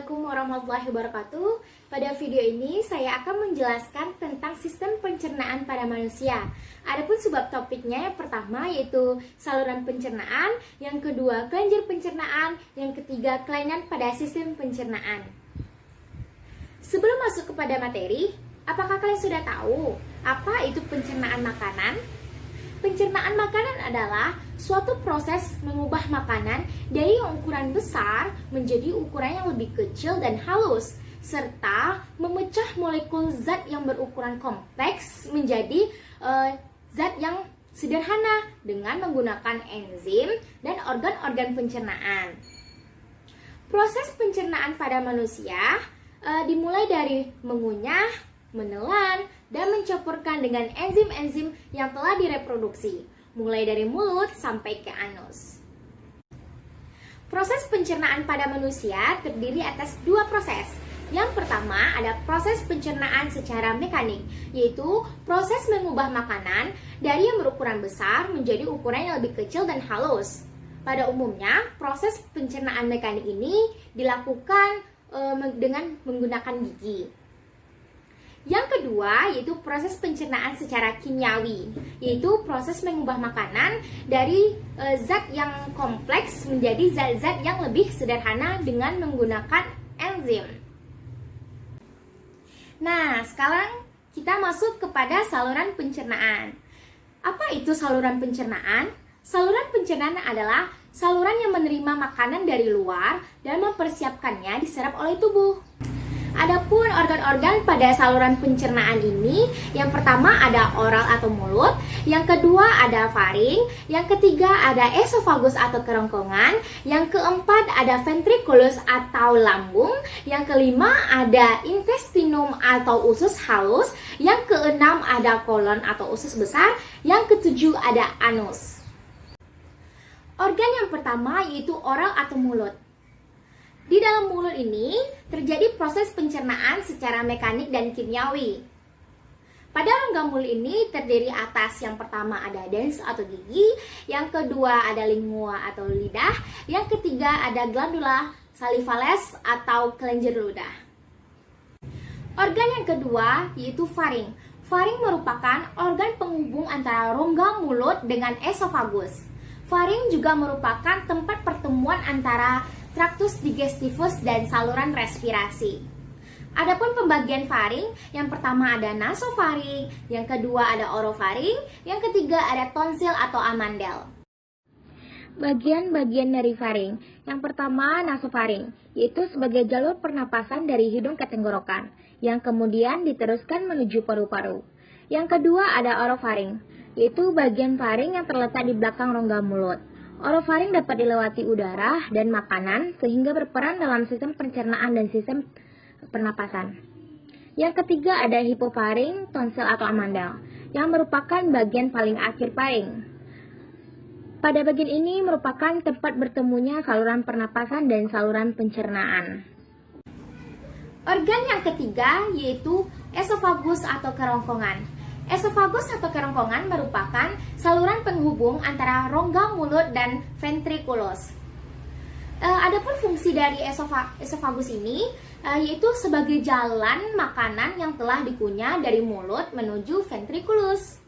Assalamualaikum warahmatullahi wabarakatuh. Pada video ini saya akan menjelaskan tentang sistem pencernaan pada manusia. Adapun sebab topiknya yang pertama yaitu saluran pencernaan, yang kedua kelenjar pencernaan, yang ketiga kelainan pada sistem pencernaan. Sebelum masuk kepada materi, apakah kalian sudah tahu apa itu pencernaan makanan? Pencernaan makanan adalah suatu proses mengubah makanan dari yang ukuran besar menjadi ukuran yang lebih kecil dan halus, serta memecah molekul zat yang berukuran kompleks menjadi zat yang sederhana dengan menggunakan enzim dan organ-organ pencernaan. Proses pencernaan pada manusia dimulai dari mengunyah, menelan, dan mencampurkan dengan enzim-enzim yang telah direproduksi, mulai dari mulut sampai ke anus. Proses pencernaan pada manusia terdiri atas dua proses. Yang pertama ada proses pencernaan secara mekanik, yaitu proses mengubah makanan dari yang berukuran besar menjadi ukuran yang lebih kecil dan halus. Pada umumnya, proses pencernaan mekanik ini dilakukan dengan menggunakan gigi. Yang kedua yaitu proses pencernaan secara kimiawi, yaitu proses mengubah makanan dari zat yang kompleks menjadi zat-zat yang lebih sederhana dengan menggunakan enzim. Nah, sekarang kita masuk kepada saluran pencernaan. Apa itu saluran pencernaan? Saluran pencernaan adalah saluran yang menerima makanan dari luar dan mempersiapkannya diserap oleh tubuh. Adapun organ-organ pada saluran pencernaan ini, yang pertama ada oral atau mulut, yang kedua ada faring, yang ketiga ada esofagus atau kerongkongan, yang keempat ada ventriculus atau lambung, yang kelima ada intestinum atau usus halus, yang keenam ada kolon atau usus besar, yang ketujuh ada anus. Organ yang pertama yaitu oral atau mulut. Di dalam mulut ini terjadi proses pencernaan secara mekanik dan kimiawi. Pada rongga mulut ini terdiri atas yang pertama ada dens atau gigi, yang kedua ada lingua atau lidah, yang ketiga ada glandula salivales atau kelenjar ludah. Organ yang kedua yaitu faring. Faring merupakan organ penghubung antara rongga mulut dengan esofagus. Faring juga merupakan tempat pertemuan antara traktus digestivus dan saluran respirasi. Adapun pembagian faring, yang pertama ada nasofaring, yang kedua ada orofaring, yang ketiga ada tonsil atau amandel. Bagian-bagian dari faring, yang pertama nasofaring, yaitu sebagai jalur pernapasan dari hidung ke tenggorokan, yang kemudian diteruskan menuju paru-paru. Yang kedua ada orofaring, yaitu bagian faring yang terletak di belakang rongga mulut. Orofaring dapat dilewati udara dan makanan sehingga berperan dalam sistem pencernaan dan sistem pernapasan. Yang ketiga ada hipofaring, tonsil atau amandel, yang merupakan bagian paling akhir faring. Pada bagian ini merupakan tempat bertemunya saluran pernapasan dan saluran pencernaan. Organ yang ketiga yaitu esofagus atau kerongkongan. Esofagus atau kerongkongan merupakan saluran penghubung antara rongga mulut dan ventriculus. Adapun fungsi dari esofagus ini yaitu sebagai jalan makanan yang telah dikunyah dari mulut menuju ventriculus.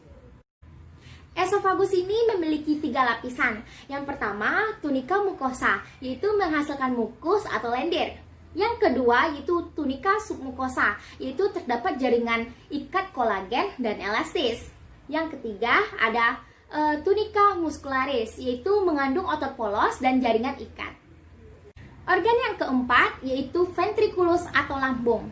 Esofagus ini memiliki 3 lapisan. Yang pertama, tunika mukosa, yaitu menghasilkan mukus atau lendir. Yang kedua yaitu tunika submukosa, yaitu terdapat jaringan ikat kolagen dan elastis. Yang ketiga ada tunika muscularis, yaitu mengandung otot polos dan jaringan ikat. Organ yang keempat yaitu ventriculus atau lambung.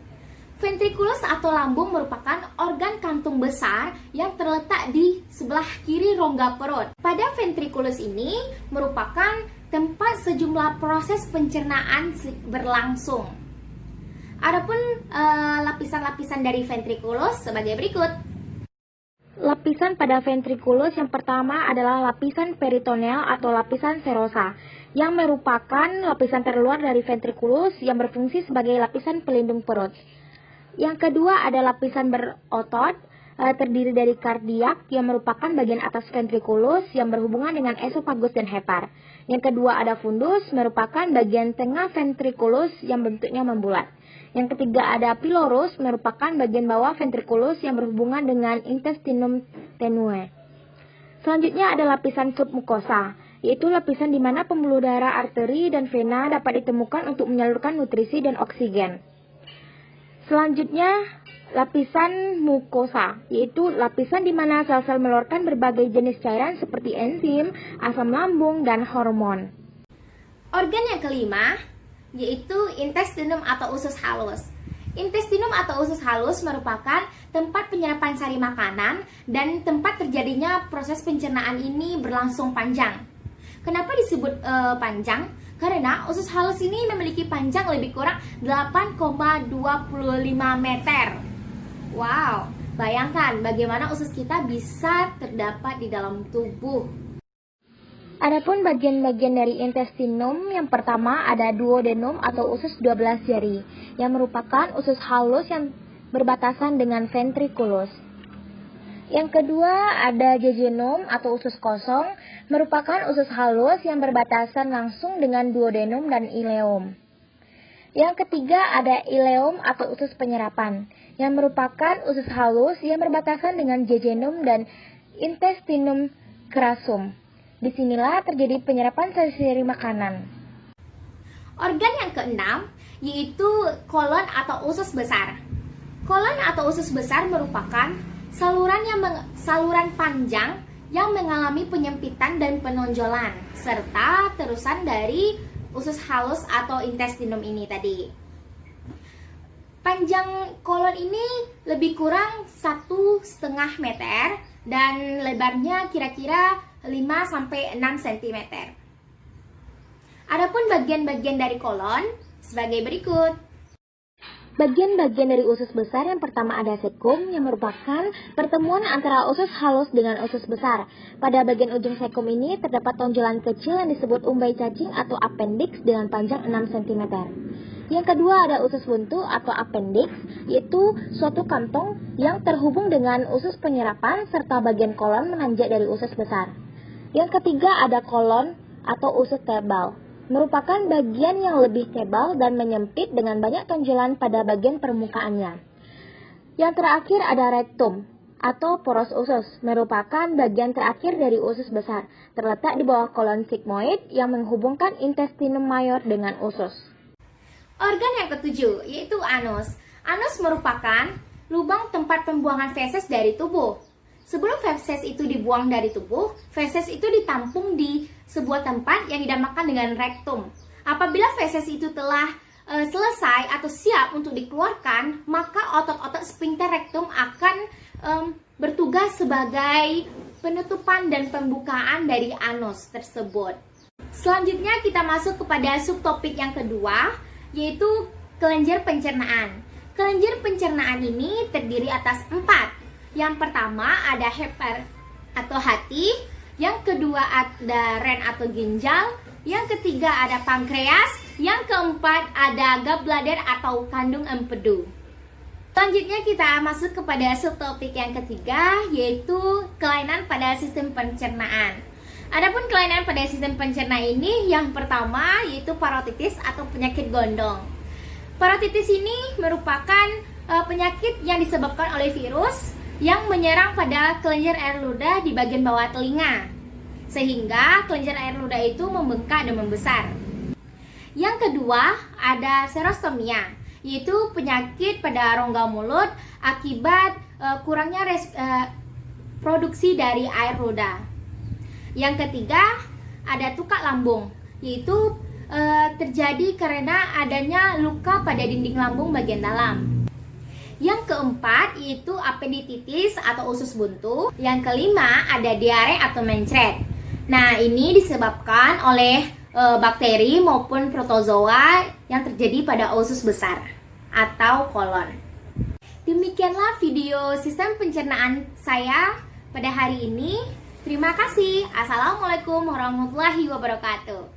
Ventriculus atau lambung merupakan organ kantung besar yang terletak di sebelah kiri rongga perut. Pada ventriculus ini merupakan tempat sejumlah proses pencernaan berlangsung. Adapun lapisan-lapisan dari ventriculus sebagai berikut. Lapisan pada ventriculus yang pertama adalah lapisan peritoneal atau lapisan serosa, yang merupakan lapisan terluar dari ventriculus yang berfungsi sebagai lapisan pelindung perut. Yang kedua ada lapisan berotot, terdiri dari kardiak yang merupakan bagian atas ventriculus yang berhubungan dengan esofagus dan hepar. Yang kedua ada fundus, merupakan bagian tengah ventriculus yang bentuknya membulat. Yang ketiga ada pylorus, merupakan bagian bawah ventriculus yang berhubungan dengan intestinum tenue. Selanjutnya ada lapisan submukosa, yaitu lapisan di mana pembuluh darah, arteri, dan vena dapat ditemukan untuk menyalurkan nutrisi dan oksigen. Selanjutnya, lapisan mukosa, yaitu lapisan di mana sel-sel mengeluarkan berbagai jenis cairan seperti enzim, asam lambung, dan hormon. Organ yang kelima, yaitu intestinum atau usus halus. Intestinum atau usus halus merupakan tempat penyerapan sari makanan dan tempat terjadinya proses pencernaan ini berlangsung panjang. Kenapa disebut panjang? Karena usus halus ini memiliki panjang lebih kurang 8,25 meter. Wow, bayangkan bagaimana usus kita bisa terdapat di dalam tubuh. Adapun bagian-bagian dari intestinum, yang pertama ada duodenum atau usus 12 jari, yang merupakan usus halus yang berbatasan dengan ventriculus. Yang kedua ada jejunum atau usus kosong, merupakan usus halus yang berbatasan langsung dengan duodenum dan ileum. Yang ketiga ada ileum atau usus penyerapan, yang merupakan usus halus yang berbatasan dengan jejunum dan intestinum crassum. Disinilah terjadi penyerapan sari-sari makanan. Organ yang keenam yaitu kolon atau usus besar. Kolon atau usus besar merupakan saluran panjang yang mengalami penyempitan dan penonjolan serta terusan dari usus halus atau intestinum ini tadi. Panjang kolon ini lebih kurang 1,5 meter dan lebarnya kira-kira 5-6 cm. Adapun bagian-bagian dari kolon sebagai berikut. Bagian-bagian dari usus besar yang pertama ada sekum, yang merupakan pertemuan antara usus halus dengan usus besar. Pada bagian ujung sekum ini terdapat tonjolan kecil yang disebut umbai cacing atau appendix dengan panjang 6 cm. Yang kedua ada usus buntu atau appendix, yaitu suatu kantong yang terhubung dengan usus penyerapan serta bagian kolon menanjak dari usus besar. Yang ketiga ada kolon atau usus tebal, merupakan bagian yang lebih tebal dan menyempit dengan banyak tonjolan pada bagian permukaannya. Yang terakhir ada rektum atau poros usus, merupakan bagian terakhir dari usus besar, terletak di bawah kolon sigmoid yang menghubungkan intestinum mayor dengan usus. Organ yang ketujuh yaitu anus. Anus merupakan lubang tempat pembuangan feses dari tubuh. Sebelum feses itu dibuang dari tubuh, feses itu ditampung di sebuah tempat yang dinamakan dengan rektum. Apabila feses itu telah selesai atau siap untuk dikeluarkan, maka otot-otot sphincter rektum akan bertugas sebagai penutupan dan pembukaan dari anus tersebut. Selanjutnya kita masuk kepada subtopik yang kedua, yaitu kelenjar pencernaan. Kelenjar pencernaan ini terdiri atas 4. Yang pertama ada hepar atau hati, yang kedua ada ren atau ginjal, yang ketiga ada pankreas, yang keempat ada gallbladder atau kandung empedu. Selanjutnya kita masuk kepada subtopik yang ketiga, yaitu kelainan pada sistem pencernaan. Adapun kelainan pada sistem pencernaan ini, yang pertama yaitu parotitis atau penyakit gondong. Parotitis ini merupakan penyakit yang disebabkan oleh virus yang menyerang pada kelenjar air ludah di bagian bawah telinga, sehingga kelenjar air ludah itu membengkak dan membesar. Yang kedua ada serostomia, yaitu penyakit pada rongga mulut akibat kurangnya produksi dari air ludah. Yang ketiga ada tukak lambung, yaitu terjadi karena adanya luka pada dinding lambung bagian dalam. Yang keempat yaitu appendicitis atau usus buntu. Yang kelima ada diare atau mencret. Nah, ini disebabkan oleh bakteri maupun protozoa yang terjadi pada usus besar atau kolon. Demikianlah video sistem pencernaan saya pada hari ini. Terima kasih. Assalamualaikum warahmatullahi wabarakatuh.